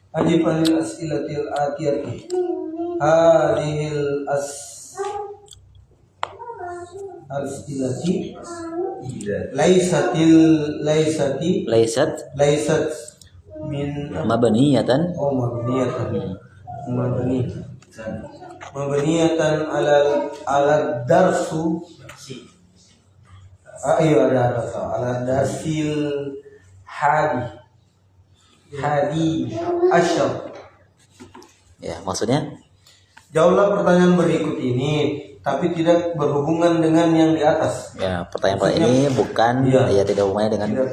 Ajib anil as'ilatil atiyati. Hadhil as'ilati laysat laysat min mabniyatan mabniyatan ala darsu ala darsil hadi asyar. Ya, maksudnya Jawablah pertanyaan berikut ini, tapi tidak berhubungan dengan yang di atas. ya, pertanyaan ini bukan ya tidak hubungannya dengan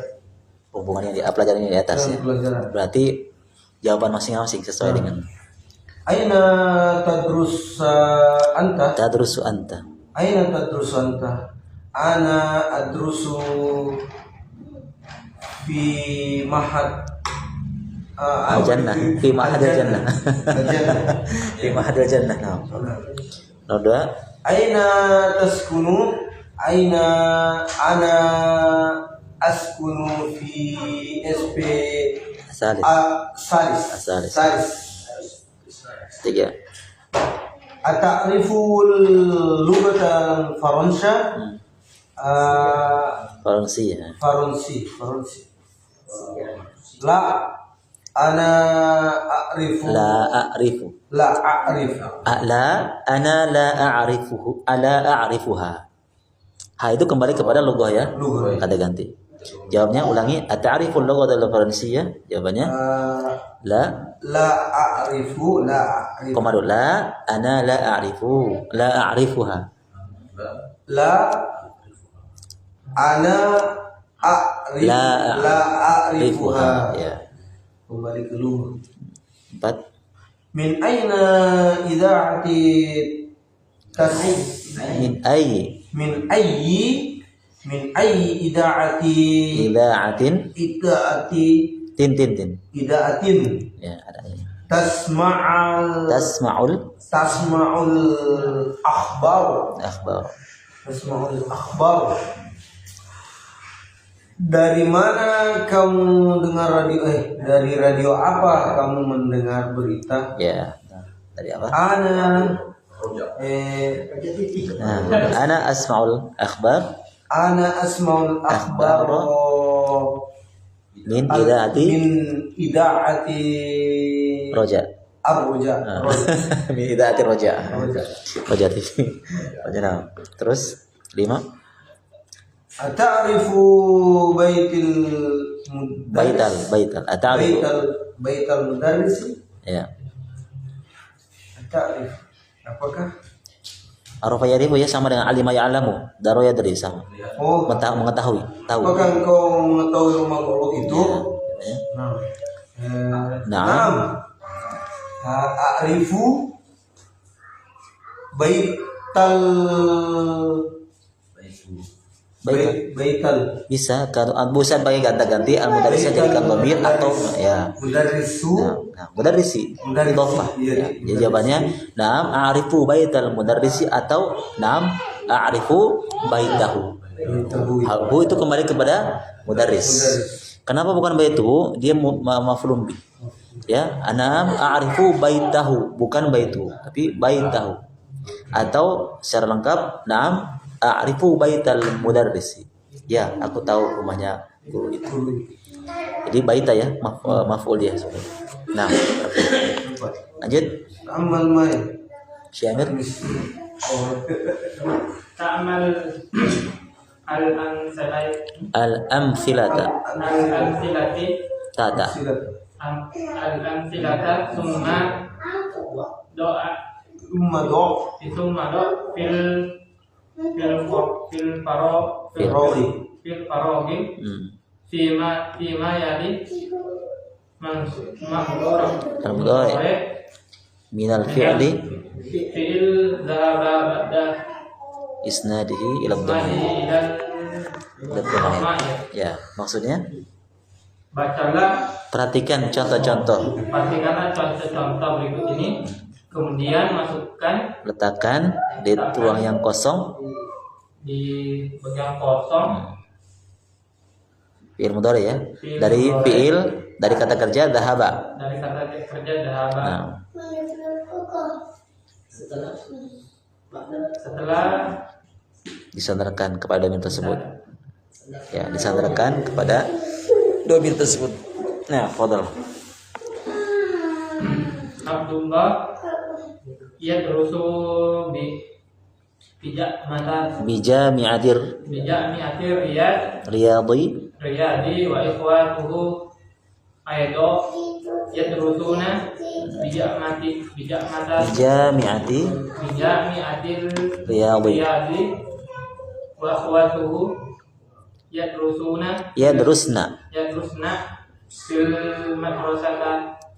hubungan yang di pelajaran yang di atas ya. Berarti jawaban masing-masing sesuai dengan Aina anta? tadrusu anta. Aina tadrusu anta? Ana adrusu fi mahad al-jannah, fi mahadil jannah. Fi mahadil jannah. Nah. Nomor 2. Aina taskunu? Ana askunu fi SP Salis. 3. Ata'riful lughatan Faransya? Faransi ya. Faransi. La ana a'rifu. La a'rifu. Ana la a'rifuha. Ha itu kembali kepada logoh ya. Kata ganti. Jawabnya ulangi. Ata'riful lughata al-faransiyah? Jawabannya la a'rifu. Komando la ana la a'rifuha. La ana a'rifuha. Ya. Kembali ke lughah. 4. Min aina idza'ati Min ayyi ida'atin tin. ida'atin Ya, ada ini. tasma'ul akhbar. Tasma'ul akhbar. Dari mana kamu dengar radio? Dari radio apa kamu mendengar berita? Ya, dari apa? Ana asma'ul akhbar. Ana asma'ul akhbar min ida'ati Roja. Min ida'ati Roja TV. Roja. Terus 5. Ata'rifu baital. Ata'rifu baital mudarris? Ya. Ata'rif. Apakah? Arafa yarifu ya sama dengan alima ya'lamu. Daro yadri sama. Mengetahui, tahu. Apakah engkau mengetahui rumah golok itu? Ya. Naam. A'rifu baital bisa kalau bisa pakai ganti-ganti al-mudarrisnya jadikan dhamir atau ya mudarrisi idhofah ya. Jawabannya na'am a'rifu baital mudarrisi atau na'am a'rifu baitahu. Bu itu kembali kepada mudarris. Kenapa bukan baitu? Dia maf'ulun bi. Ya, na'am a'rifu baitahu, bukan baitu, tapi baitahu. Atau secara lengkap na'am a'rifu baital mudarrisi. Ya, aku tahu rumahnya guru itu. Jadi baita ya, maf'ul dia. Nah, lanjut. Amal main. Syamir. Ta'mal al-amthilati tata al-amthilata summa do'a fil farogi fima yali mudhari minal fi'li fi'il dhahaba ba'da isnadihi ila dhamir. Ya, maksudnya bacalah, perhatikan contoh-contoh berikut ini, kemudian letakkan di ruang yang kosong di bagian kosong fi'il mudhari ya, dari fi'il Dari kata kerja dhahaba. Dari kata kerja dhahaba. Nah, Setelah disandarkan kepada domir tersebut. Ya, disandarkan kepada domir tersebut. Nah, fadhal. Abdullah yadrusu bi Bijami'atir bijami'ati riyadi riyadi wa ikhwatuhu aydo yadrusuna bijami'atil bijami'ati riyadi riyadi wa ikhwatuhu yadrusuna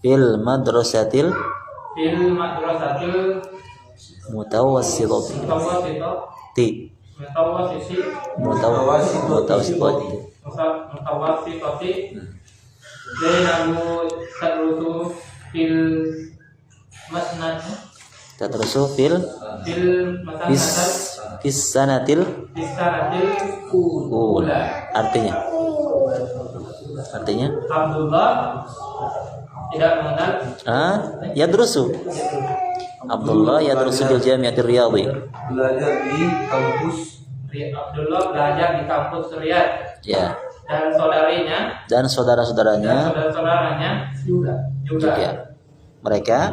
fil madrasatil mutawassitati mutawassitati Zainabu tadrusu fil masnad tadrusu fil sanatil ula. Artinya Abdullah tidak mengenal yadrusu Abdullah yadrusu bil jami'atir riyadi. Belajar di kampus. Abdullah belajar di kampus Riyadh. Ya. Dan saudarinya dan saudara-saudaranya juga. Mereka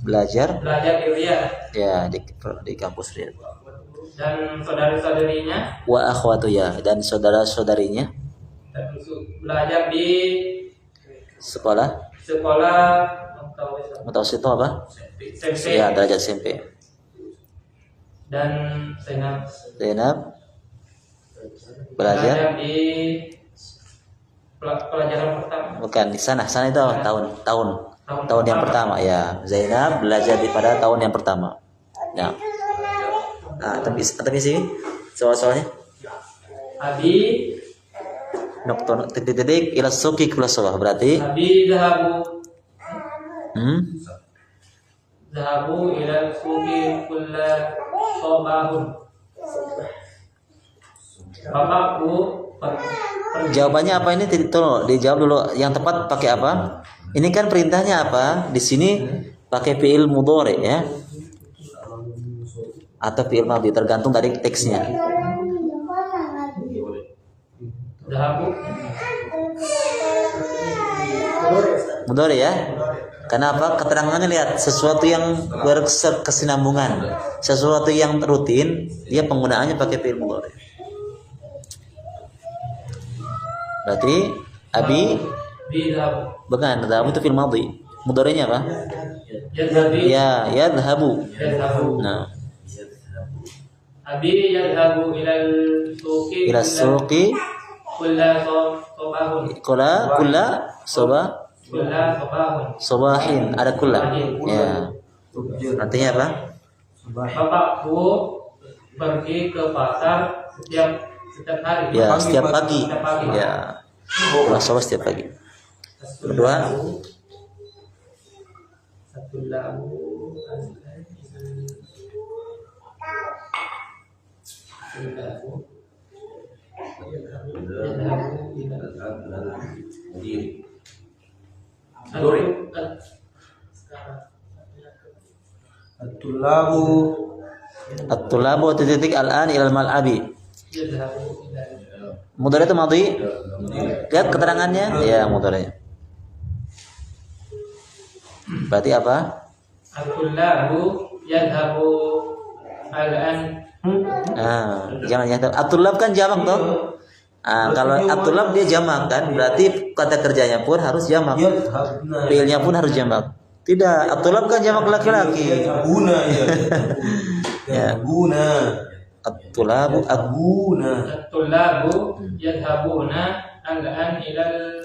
belajar di Riyadh. Ya, di kampus Riyadh. Dan saudari-saudarinya Wa akhwatu ya, dan saudara-saudarinya belajar di sekolah mutawassith apa? SMP. Ya, derajat SMP. Dan Zainab belajar di pelajaran pertama. bukan di sana itu tahun yang pertama ya. Zainab belajar pada tahun yang pertama. Ya. Tapi sini soalnya Abi nokton titik ila suki kula sawah berarti zahabu ila suki kulla sabahun. Bapakku jawabannya apa ini? Tolong dijawab dulu. Yang tepat pakai apa? Ini kan perintahnya apa? Di sini pakai fi'il mudhari ya. Atau fi'il madhi tergantung dari teksnya. Mudhari ya. Kenapa? Keterangannya lihat sesuatu yang berkesinambungan, sesuatu yang rutin, dia penggunaannya pakai fi'il mudhari. Berarti abi bukan dhahabu itu fi'il madhi. Mudhari'nya apa? Ya, yadhhabu. Nah. Abi yadhhabu ila suqi kulla sobahin ada kulla. Ya. Artinya apa? Bapakku pergi ke pasar setiap hari. Ya, setiap pagi. Ya. Kulla sobah setiap pagi. Kedua, At-tulabu titik al-an ilal mal'abi. Mudhari itu madhi. Lihat keterangannya. Ya, mudhari. Berarti apa? At-tulabu yadhhabu al-an. Jangan ya. At-tulab kan jamak toh. Kalau at-tulab dia jamak kan, berarti kata kerjanya pun harus jamak. Fiilnya pun harus jamak. Tidak, at-tulab kan jamak laki-laki. Guna ya. Ya. Guna. At-tulabu At-tulabu yadhhabuna al-an ilal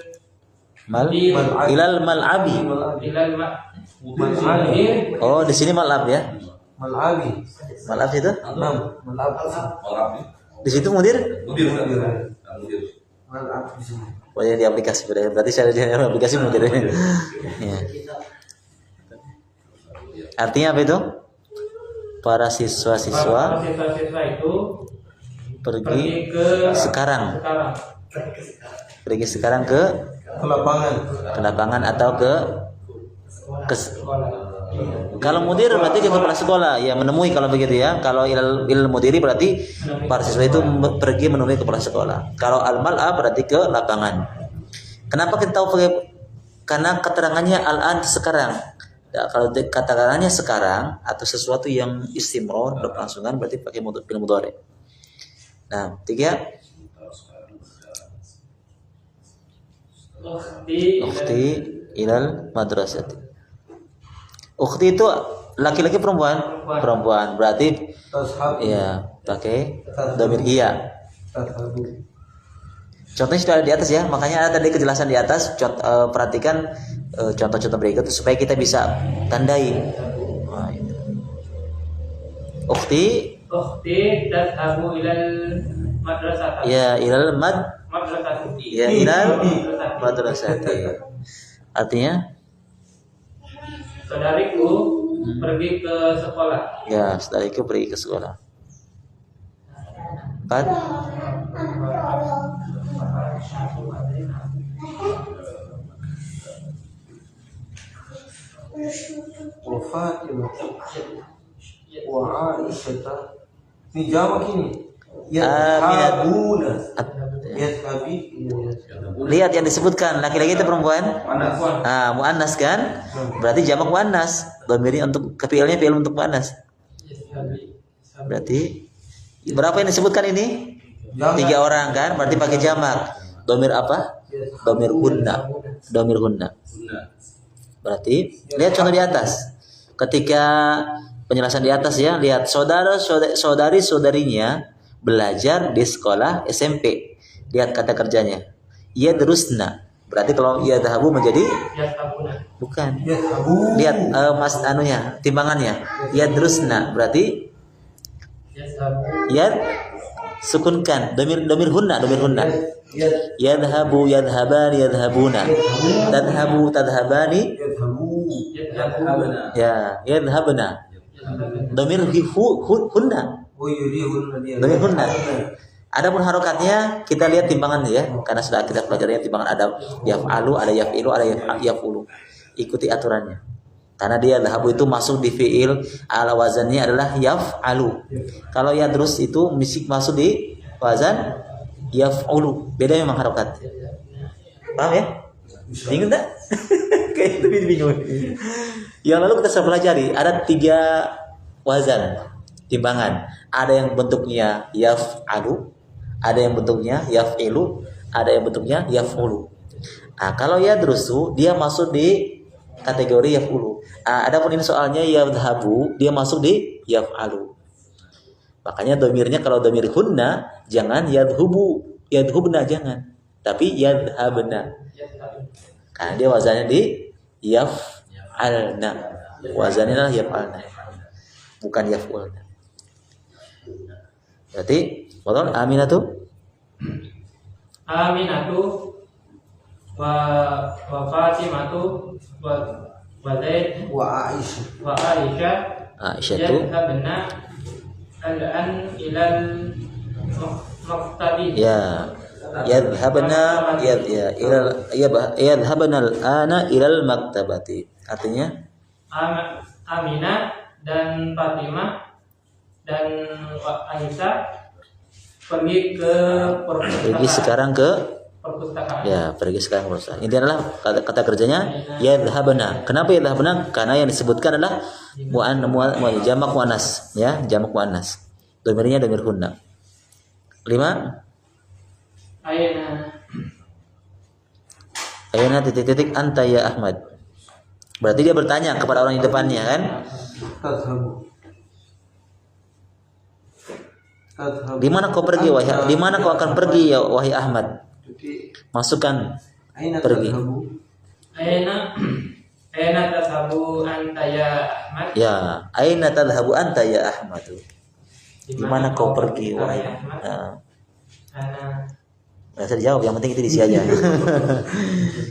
mal'abi. Oh, di sini mal'ab ya. Mal'abi. Mal'ab itu? Mal'ab. Di situ mudir? Mal'ab di sini. Oh ya, di aplikasi berarti saya di aplikasi mudir. Ya. Artinya apa itu? Para siswa-siswa itu pergi ke sekarang. Pergi sekarang ke lapangan atau ke kalau mudir berarti ke kepala sekolah ya, menemui kalau begitu ya. Kalau ilal mudiri berarti para siswa itu pergi menemui kepala sekolah. Kalau al-mal'a berarti ke lapangan. Kenapa kita tahu karena keterangannya al-an sekarang. Ya, kalau keterangannya sekarang atau sesuatu yang istimror berlangsungan berarti pakai fi'il mudhari. Nah, 3 ukhti ilal madrasati. Ukhti itu laki-laki perempuan? Perempuan. Berarti ya pakai dhamir iya. Contohnya sudah ada di atas ya. Makanya ada tadi kejelasan di atas. Perhatikan contoh-contoh berikut supaya kita bisa tandai. Nah, itu. Ukhti tadhabu ilal madrasati. Ya, ilal madrasati. Ya, ilal madrasati. Artinya saudariku pergi ke sekolah. Ya, saudariku pergi ke sekolah. 4. Fatimah wa Aisyah. Ini jamak ini. Lihat yang disebutkan laki-laki itu perempuan. Muannas kan? Berarti jamak muannas. Dhamirnya untuk fi'ilnya fi'il untuk muannas. Berarti berapa yang disebutkan ini? 3 orang kan? Berarti pakai jamak. Dhamir apa? Dhamir hunna. Berarti lihat contoh di atas. Ketika penjelasan di atas ya, lihat saudari-saudarinya belajar di sekolah SMP. Lihat kata kerjanya. Yadrusna. Berarti kalau yadhabu menjadi bukan. Lihat timbangannya. Yadrusna berarti sukunkan dhamir hunna. Yadhabu yadhabani yadhabuna. Tadhabu tadhabani ya yadhabna. Dhamir hunna. Dhamir hunna. Adapun harokatnya kita lihat timbangan ya, karena sudah kita pelajari timbangan ada yaf'alu, ada yaf'ilu, ada yaf'ulu. Ikuti aturannya. Karena dia dhahabu itu masuk di fi'il, ala wazannya adalah yaf'alu. Kalau yadrus itu masuk di wazan yaf'ulu. Beda memang harokat. Paham ya? Bingung tak? Kayak itu bingung. Yang lalu kita sudah pelajari ada 3 wazan timbangan. Ada yang bentuknya yaf'alu, ada yang bentuknya yaf'ilu, ada yang bentuknya yaf'ulu. Kalau yadrusu dia masuk di kategori yaf'ulu. Adapun ini soalnya yadhabu dia masuk di yaf'alu. Makanya dhamirnya kalau dhamir hunna jangan yadhubna jangan, tapi yadhabna. Karena dia wazannya di yaf'alna. Wazannya adalah yaf'alna. Bukan yaf'ulna. Berarti betul Aminatu wa Fatimatu wa Zaid wa Aisyah itu yadhabna al-an ilal muqtadi. Ya, yadhabna yadhabna al-ana ilal maktabati. Artinya Aminah dan Fatimah dan Aisyah pergi sekarang ke perpustakaan. Ya, pergi sekarang ke perpustakaan. Ini adalah kata kerjanya yadhabna. Kenapa yadhabna? Karena yang disebutkan adalah jamak muannas, ya, jamak muannas. Dhamirnya dhamir hunna. 5. Aina titik-titik anta ya Ahmad. Berarti dia bertanya kepada orang di depannya kan? Di mana kau pergi wahai? Di mana kau akan pergi ya wahai Ahmad? Masukkan pergi. Aina tadhabu anta ya Ahmad. Ya, aina tadhabu anta ya Ahmad. Di mana kau pergi wahai Ahmad? Nggak usah dijawab, yang penting itu diisi aja.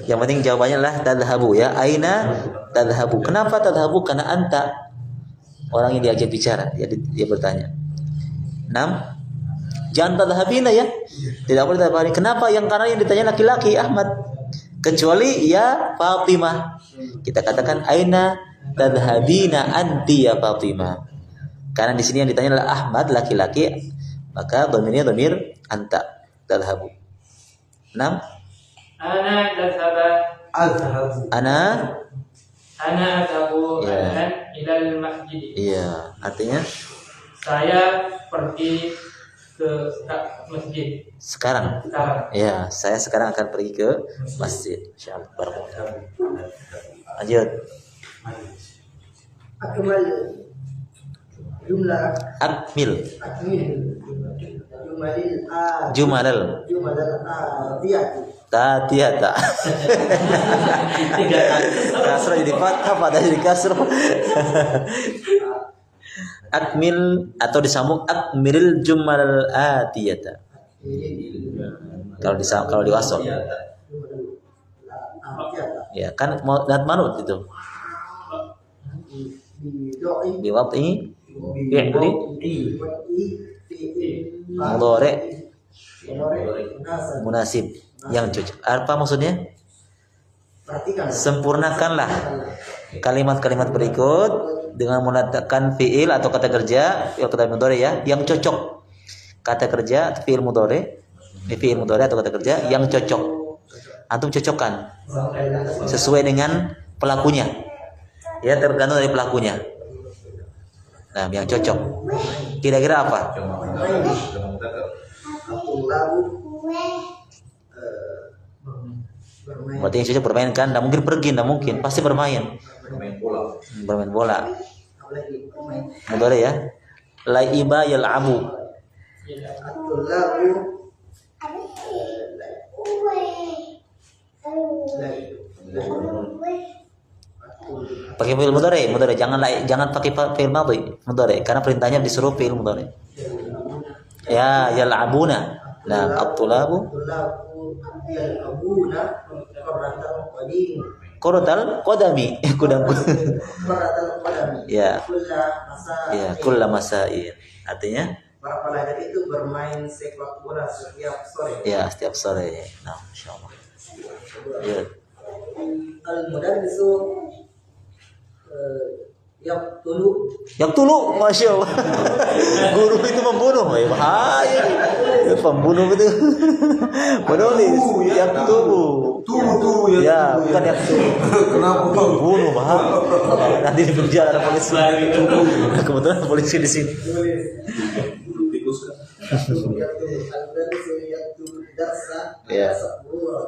Yang penting jawabannya adalah tadhabu ya. Aina tadhabu. Kenapa tadhabu? Karena anta orang yang diajak bicara. Dia bertanya. 6. Jangan tadhabina ya. Tidak boleh tadhabina. Kenapa? Karena yang ditanya laki-laki Ahmad. Kecuali ya Fatimah. Kita katakan aina tadhabina anti ya Fatimah. Karena di sini yang ditanya adalah Ahmad laki-laki, maka dhamirnya dhamir anta tadhabu. 6. Ana tadhaba. Ana Adhabu Ya. al'an ilal masjid. Iya, artinya Saya pergi ke masjid sekarang. sekarang. Ya, saya sekarang akan pergi ke masjid. Insyaallah. Barakallahu. Lanjut. Akmal jumlah Akmil. jumalil Jumalal. atiyati Tatiyata. Kasrah jadi fathah, fathah jadi kasrah. Akmil atau disambung akmilil jumalal atiyata. Kalau di wasol. Ya, kan mau dan manut itu. Biwad'i fi'li mudhari munasib yang cocok. Apa maksudnya? Perhatikan. Sempurnakanlah kalimat-kalimat berikut dengan meletakkan fiil atau kata kerja, fiil kata mudhari ya, yang cocok. Kata kerja fiil mudhari atau kata kerja yang cocok. Antum cocokkan sesuai dengan pelakunya. Ya, tergantung dari pelakunya. Nah, yang cocok. Kira-kira apa? Berarti yang cocok bermain kan? Nggak mungkin pergi, nggak mungkin. Pasti bermain. Bermain bola. Mudhari ya. Laiba yal'abu. Pakai fi'il mudhari, jangan pakai fi'il madhi, mudhari karena perintahnya disuruh fi'il mudhari. Ya, yal'abuna. Nah, at-tulabu quratal qadami. Ya. Ya, kulla masa'in. Artinya para pelajar itu bermain sepak bola setiap sore. ya, setiap sore. Nah, insyaallah. Ya. Al-mudarrisu Yang tulu, masya Allah. Guru itu membunuh, bahaya. Pembunuh itu menulis. Yang tulu, ya, bukan yang tulu. Kenapa? Membunuh, bahaya. Nanti di penjara polisi. Kebetulan polisi di sini. Ya,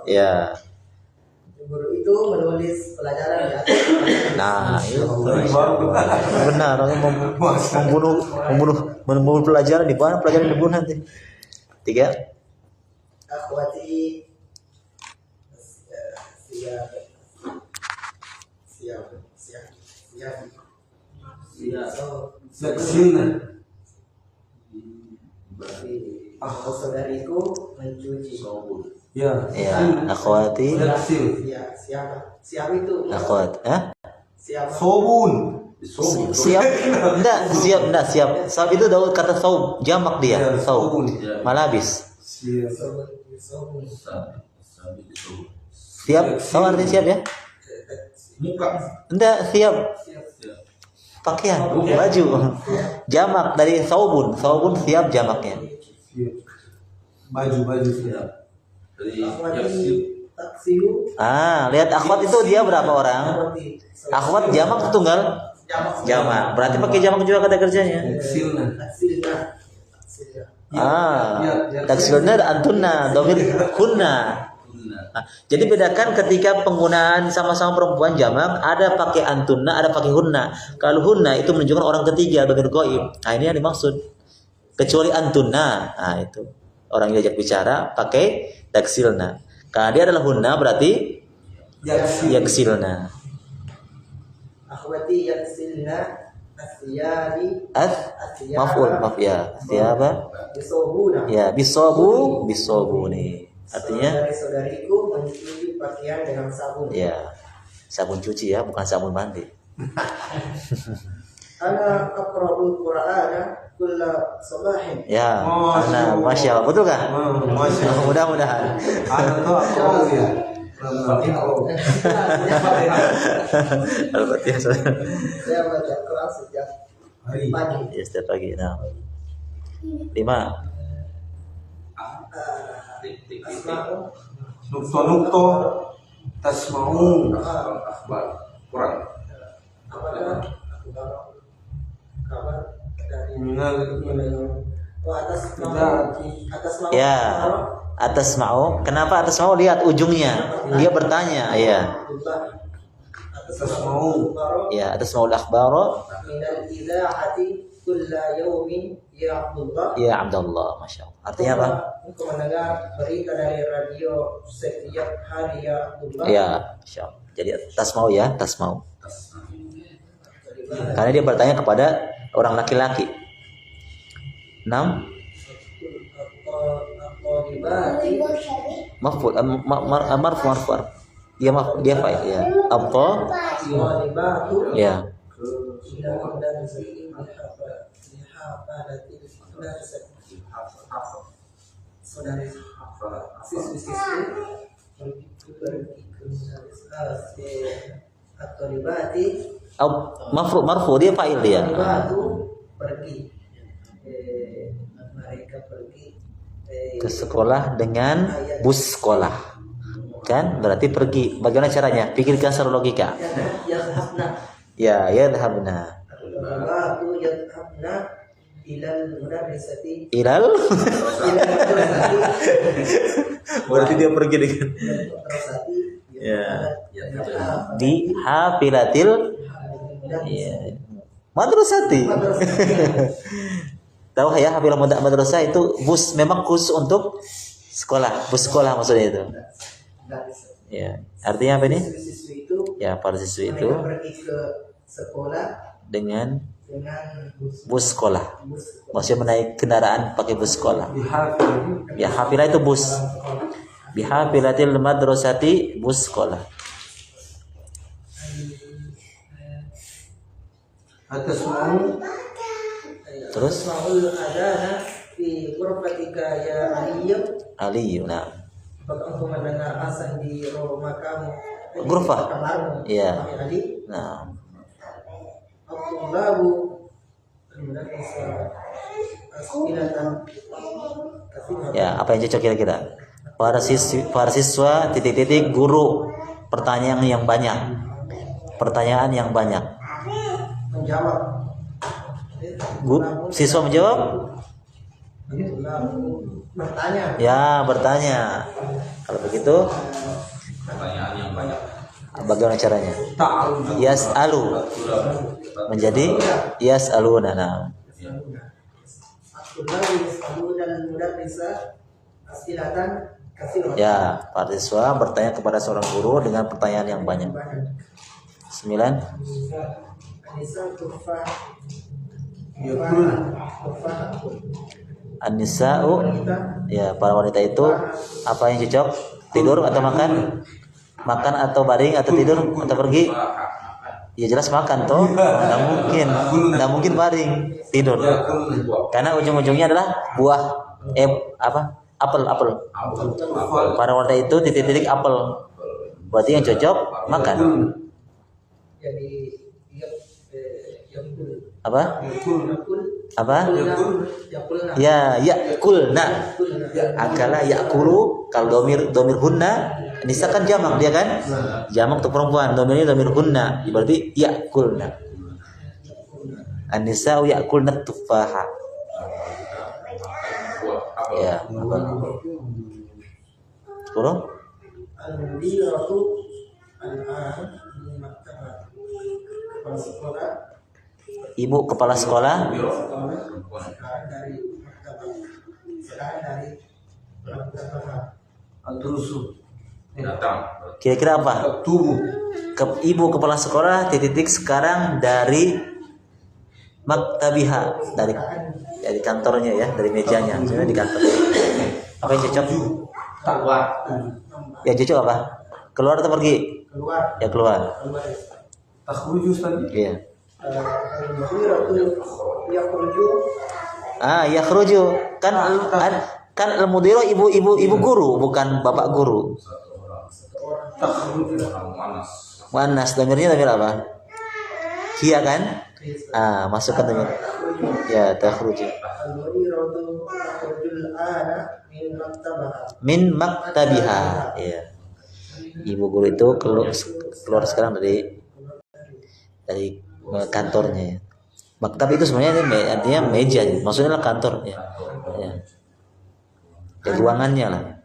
ya. Guru itu menulis pelajaran ya. Nah, itu benar. Membunuh pelajaran di mana pelajaran dibunuh nanti. 3. Akhwati Seksina. saudariku mencuci. Ya. Ya, akhwati. Siapa itu? Akhwat, Siapa? Sobun. Siap. Enggak siap. Siap itu daud kata saub, jamak dia. Ya, Saub. sobun. Malabis. Siap. Tahu artinya siap ya? Muka. Enggak, siap. Pakaian, baju. Jamak dari saubun. Saubun siap jamaknya. Baju siap. Lihat akhwat itu dia berapa orang? Akhwat jamak tunggal? Jamak. Berarti pakai jamak juga kata kerjanya. Taksilna antunna, domir kunna. Nah, jadi bedakan ketika penggunaan sama-sama perempuan jamak, ada pakai antunna, ada pakai hunna. Kalau hunna itu menunjukkan orang ketiga domir ghaib. Nah, ini yang dimaksud. Kecuali antunna. Nah, itu orang yang diajak bicara pakai taksilna. Karena dia adalah hunna berarti yaksilna. Akhwati yaksilna asyari Maf'ul, ya. Siapa? bisobuna. Ya, bisobuni. Artinya saudariku mencuci pakaian dengan sabun. ya, sabun cuci ya, bukan sabun mandi. Ana aqra'ul Qur'ana kulla sabahin. Ya, Masya Allah. masya Allah, betul kan? Masya Allah. Mudah-mudahan. Ada tuh aku ya. Al-Fatihah. Saya baca Quran sejak Hari. pagi. Ya, setiap pagi. Nah. 5. Asma'u Nukto tasma'un. apakah kabar dari Minal atas mau Ya, atas mau. Kenapa atas mau? Lihat ujungnya. Dia bertanya, ya. atas mau Ya, atas mau akhbaro. minal idza'ati kulla yawmin ya Abdullah. Ya Abdullah, masya Allah. Artinya apa? Engkau mendengar berita dari radio setiap hari ya Abdullah. Ya, masya Allah. Jadi atas mau ya, atas mau. Karena dia bertanya kepada orang laki-laki. 6. At-Talibati Maf'ul, marfu. Dia fa'il ya. Apa? At-Talibatu Ya. ila darsi lihafadatil darsi. Saudara siswi-siswi pergi ke At-Talibati Marfu, dia fa'il dia. Talibatu pergi. Mereka pergi Ke sekolah dengan bus sekolah. Kan? Berarti pergi. Bagaimana caranya? Pikirkan secara logika. yadhabna Ya, yadhhabna. At-Talibatu yadhabna ilal mudarrisati Ilal. ilal mudarrisati Berarti dia pergi dengan mudarrisati ya. Di hafilatil ya. Madrasati. Tahu ya, hafilah madrasah itu bus memang khusus untuk sekolah, bus sekolah maksudnya itu. Ya, artinya apa ini? Siswi itu Ya, para siswi itu mereka pergi ke sekolah dengan dengan bus sekolah. bus Maksudnya menaik kendaraan pakai bus sekolah. Bihafil. Ya, hafilah itu bus. Bihafilatil madrasati, bus sekolah. Atas mau Terus Ismaul adana fi ghurfatika ya Aliyu. Ali, nah. Apakah engkau mendengar azan di rumah kamu? Ghurfah. Kamarmu. Iya. Wahai Ali. Nah, Abdullahu Al-Munafisa As'ilatan Kathiratan. ya, apa yang cocok kira-kira? Para siswa titik-titik guru pertanyaan yang banyak. Pertanyaan yang banyak. Menjawab. Siswa menjawab? Abdullahu bertanya. Ya, bertanya. Kalau begitu, bagaimana caranya? ta'al. Yas'alu. Menjadi yas'aluna. Nah. Abdullahu yas'aluna al-mudarrisa as'ilatan kathiratan. Ya, para siswa bertanya kepada seorang guru dengan pertanyaan yang banyak. 9. Anisa Tufa Yakul. An-nisa'u, ya, para wanita itu apa yang cocok? Tidur atau makan? Makan atau baring atau tidur atau pergi? Ya jelas makan toh. Nggak mungkin baring, tidur. Karena ujung-ujungnya adalah buah apel. Para wanita itu titik-titik apel. Berarti yang cocok makan. Jadi yakul Apa? yakul Apa? yakulna Ya, yakulna. Akala yakulu, kalau domir hunna, nisa kan jamak dia kan? Jamak untuk perempuan, domirnya domir hunna, berarti yakulna. An-nisa yakulna tufaha. Ya, apa? 10. al-mudiratu al-an di maktabah. Kepala sekolah Ibu kepala sekolah sekarang dari maktabah. Al-Rusul. kira-kira apa? Tubuh. Ibu kepala sekolah titik sekarang dari maktabiha, dari kantornya ya, dari mejanya, sebenarnya di kantor. Apa yang cocok? Keluar. Ya cocok apa? Keluar atau pergi? Keluar Ya keluar. Takhruju tadi. Iya. al-mudiratu yakhruju Yakhruju kan al-mudiru ibu guru, bukan bapak guru. Muannas, dhamirnya dhamir apa? Hiya kan? Masukkan dhamir. Ya, takhruju. Min maktabiha. Ya. Ibu guru itu keluar sekarang dari kantornya. Ya. Maktab itu sebenarnya artinya meja, maksudnya lah kantor ya. Ya. Ruangannya lah.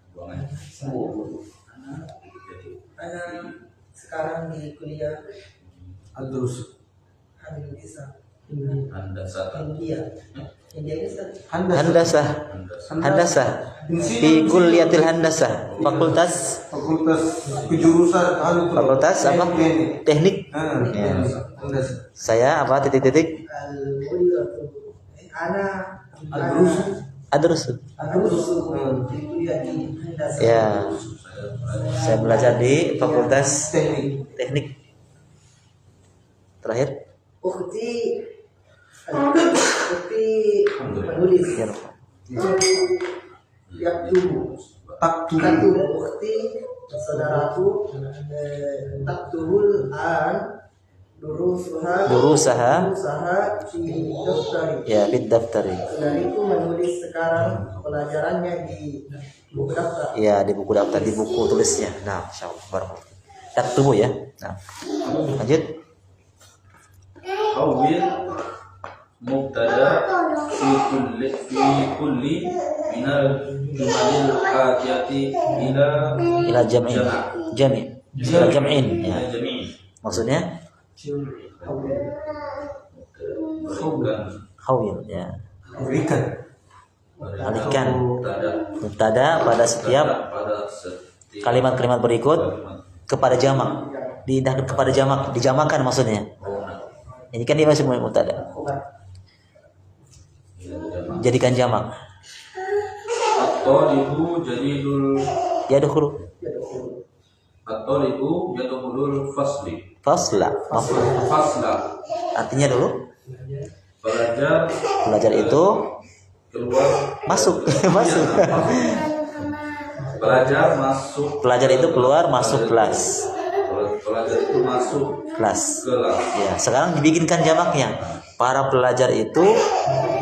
Sekarang di kuliah Andrus. Handasah fi kulliyatil handasah, fakultas kejurusan fakultas apa? Teknik. Ya. Saya apa titik-titik? Adrus. Ya. Saya belajar di fakultas teknik. Terakhir. Ukhti penulis. Taktubu ukhti saudaraku taktubul an durusaha fi daftari. Ya, bid daftari. Saudariku menulis sekarang pelajarannya di buku daftar. Ya, di buku daftar, di buku tulisnya. Nah, insyaallah. Taktubu ya. Nah. Lanjut. Awil mubtada fi kulli minal jumalil atiyati ila jam'in. Ila jam'in ya. Maksudnya khawil ya. Alihkan mubtada pada setiap kalimat-kalimat berikut kepada jamak. Diindahkan kepada jamak, dijamakan maksudnya. Ini kan dia masih mubtada. Jadikan jamak. At-talibu jadidul Yadkhulu. At-talibu yadkhulul fasli. Fasla. Artinya dulu belajar itu keluar masuk. Pelajar itu keluar masuk kelas. Pelajar itu masuk kelas. kelas. Ya, sekarang dibikinkan jamaknya. Para pelajar itu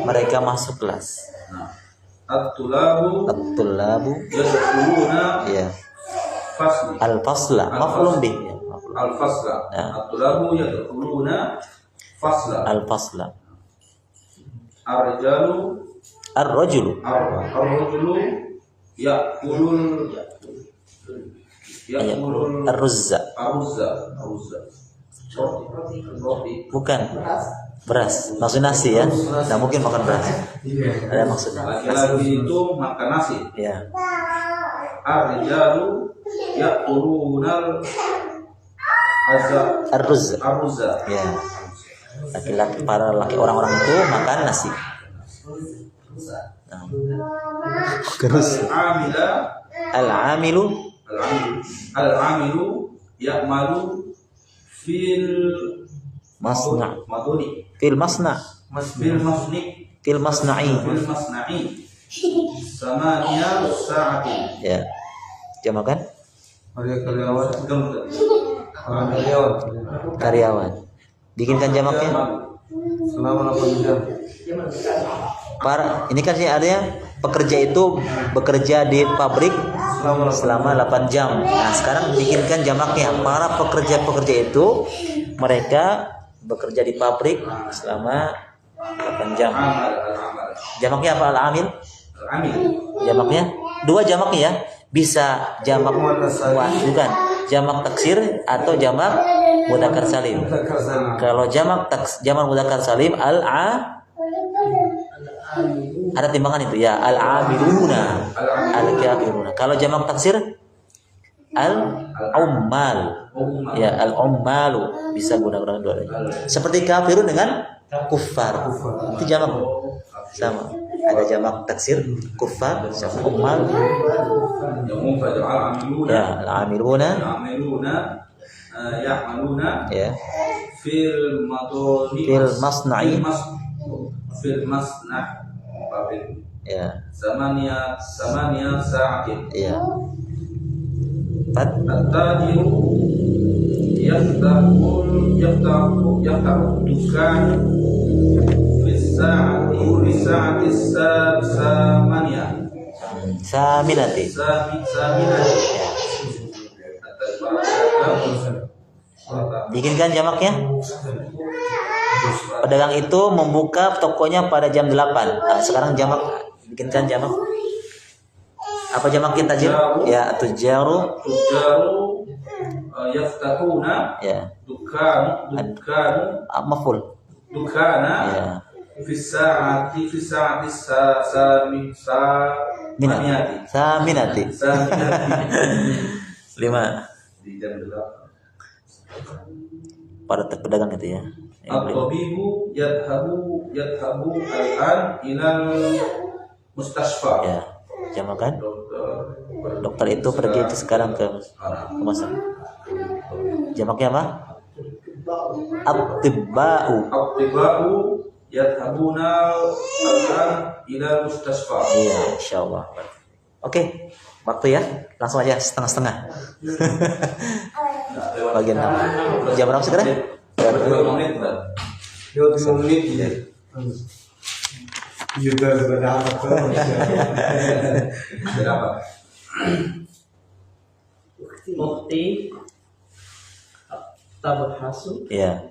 mereka masuk kelas. Nah, at-tulabu yadkhuluna ya. fasli. Al-fasla, maf'ulun bih. Ya, Al-fasla. At-tulabu yadkhuluna fasla. Al-fasla. Ar-rajulu ya'kulul ar-ruzza. Roti. Bukan beras. Maksud nasi ya. Nah, mungkin makan beras. Ada maksudnya. Laki-laki itu makan nasi. Ya. Ar-rijalu ya'kulunal ar-ruzza. Ya. Laki-laki, para laki orang-orang itu makan nasi. Nah. Terus al-amilu ya'malu fil masna'. Fil masna'i. Samania sa'atin. Ya. Jamakan? Karyawan. Bikinkan jamaknya. Selama 8 jam. Ini kan sih artinya pekerja itu bekerja di pabrik selama 8 jam. Nah, sekarang bikinkan jamaknya. Para pekerja itu mereka bekerja di pabrik selama 8 jam. Jamaknya apa? Al-amil? Jamaknya 2 jamaknya ya. Bisa jamak bukan jamak taksir atau jamak mudzakkar salim. Kalau jamak mudzakkar salim ada timbangan itu ya, al-amiluna, al-kafiruna. Kalau jamak taksir al-ummal. Ya, al-ummalu bisa guna-guna dua-duanya. Seperti kafirun dengan kuffar. Itu jamak sama. Ada jamak taksir kuffar sama ummal. Ya, al-amiluna ya'maluna ya fil masna'i Hafiz. Ya. Samania sa'atin. Ya. Empat. At-tajiru yaftahu dukan fi sa'ati samania. Saminati. Saminati. Bikinkan jamaknya. Pedagang itu membuka tokonya pada jam 8. Nah, sekarang jamak, bikinkan jamak. Apa jamak kita jam? Ya, tujaru Yaftahuna. Ya. Dukan Maful. dukana. Ya. fi sa'ati Minati. Saminati. Saminati. 5. Di jam 8. Pada pedagang itu ya. At-tabibu yadhabu al-an ilal mustasfa. Ya. Jamakan. Dokter itu pergi sekarang ke rumah sakit. Jamaknya apa? At-tibba'u. At-tibau yadhabuna al-an ilal mustasfa. Iya, insyaallah. Oke, waktu ya. Langsung aja setengah-setengah. Bagian 6. Jam berapa sekarang? 2 menit kan? 25 menit ya. Juga berapa Berapa? Ukti tabhasu Iya.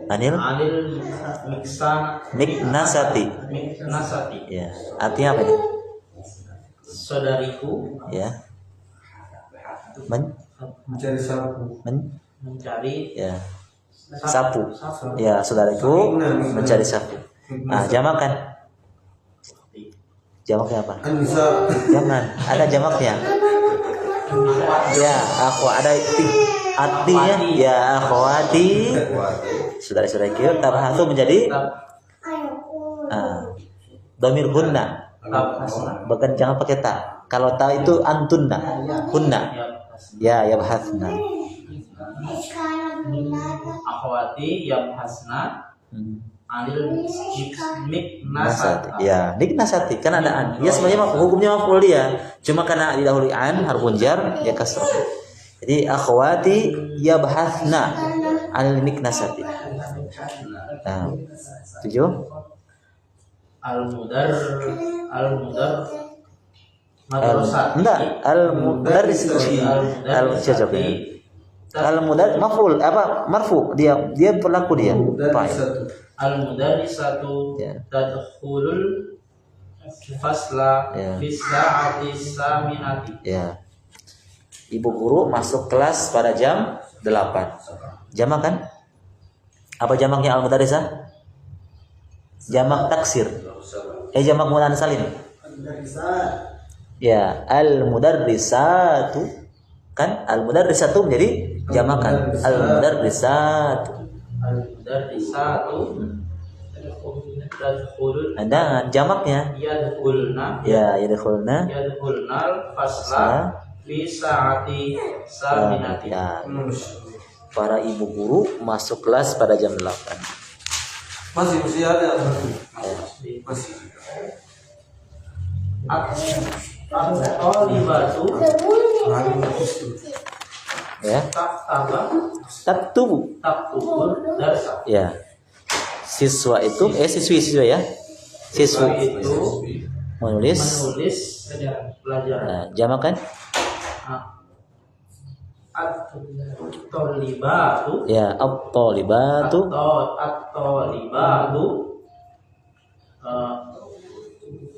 Anil anil Miknasati. nasati. Ya. Artinya apa ini? Saudariku Ya. mencari sapu. mencari Ya. Sapu. Ya, saudaraku mencari sapu. Nah, jamakan. Jamaknya apa? Anisa. Jangan, ada jamaknya. Ya, aku ada artinya ya akhwati. Saudara-saudaraku, tabahatu menjadi domir hunna. Bukan, jangan pakai ta. Kalau ta itu antunna, hunna. Ya, ya bahasna. akhwati yang hasna anil Nasati. miknasati. Ya, niknasati kan ada an. Ya sebenarnya hukumnya maf'ul dia. Cuma karena didahului an harfun jar ya kasrah. Jadi akhwati yabhathna anil niknasati. Nah, 7. Al-mudar madrasati. Enggak, al-mudarris al-cocok ya. Al-mudar maf'ul apa marfu dia berlaku dia. Al-mudarrisatu Ya. tadkhulul fasla Ya. fi sa'ati saminati. Ya. Ibu guru masuk kelas pada jam 8. Jamak kan? Apa jamaknya al-mudarrisah? Jamak taksir. Jamak muannas salim. Ya, al-mudarrisatu kan al-mudarrisatu menjadi jamakan al-mudarrisatu. Al-mudarrisatu tadkhulul Ada jamaknya. yadkhulna Ya, yadkhulna yadkhulnal fasla fi sa'ati saminati. Ya. Para ibu guru masuk kelas pada jam 8. Masih ada. Masih. At-talibatu Ya. Taktubu. taktubur darsa. Ya. Siswa itu siswa ya. Siswa Itu menulis. pelajaran. Nah, jamakan At-talibatu ya at-talibatu. At-talibatu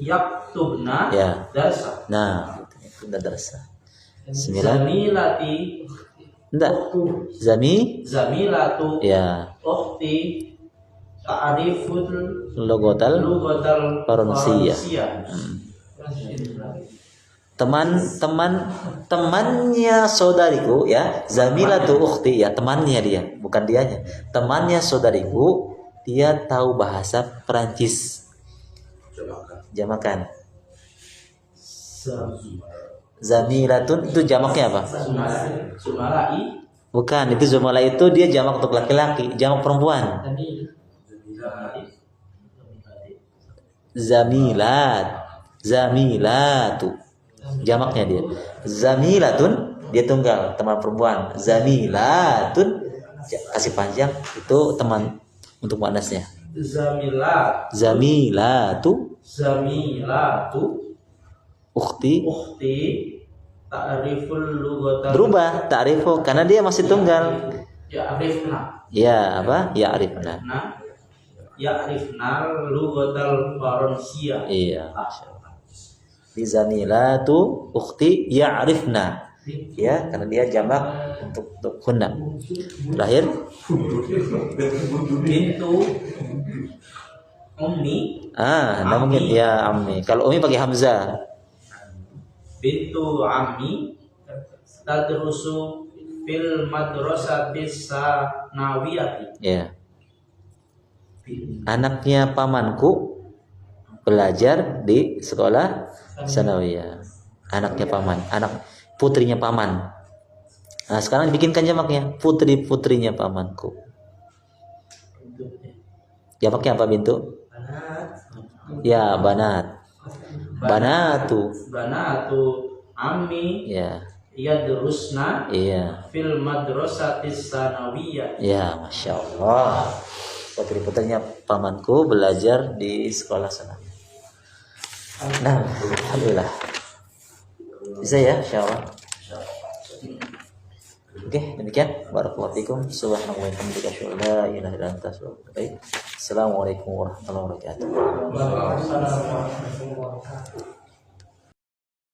yaktubna Ya. darsa. Nah, itu udah darsa. 9. Zamilati Enggak. zamilatu Ya. ukhti ta'riful Logotal lugatal Faransiyah. Temannya saudariku ya, zamilatu ukhti ya, temannya dia, bukan dianya. Temannya saudariku, dia tahu bahasa Perancis. Jamakan. Zamilatun itu jamaknya apa? Sumalai Bukan, itu zumala itu dia jamak untuk laki-laki, jamak perempuan. zamilatu. Jamaknya dia. Zamilatun dia tunggal, teman perempuan. Zamilatun kasih panjang itu teman untuk muannasnya. Zamilatu ukhti ta'riful lughatan berubah ta'rifu karena dia masih tunggal. ya'rifna Ya apa? Ya'rifna. ya'rifna lughatal faransiyah. Iya. Di zamilatu ukhti ya'rifna. Ya, karena dia jamak untuk hunna. Terakhir Bintu ummi mungkin ya ammi. Kalau ummi pakai hamzah. bintu ammi tadrusu fil madrasati sanawiyati. Ya. Anaknya pamanku belajar di sekolah sanawiyah. Anaknya paman, anak putrinya paman. Nah, sekarang dibikinkan jamaknya putri-putrinya pamanku. Jamaknya apa bintu? Ya, banat. Banatu. Ammi Ya. yadrusna Iya. fil madrasati sanawiyah. Ya, masya Allah. Putri-putrinya pamanku belajar di sekolah sana. Nah, alhamdulillah. Bisa ya, insya Allah. Oke, demikian. Barakallahu fikum. Subhanallahi wa bihamdihi asyhadu an la ilaha illa anta astaghfiruka wa atubu ilaik. Assalamualaikum warahmatullahi wabarakatuh. Waalaikumsalam warahmatullahi wabarakatuh.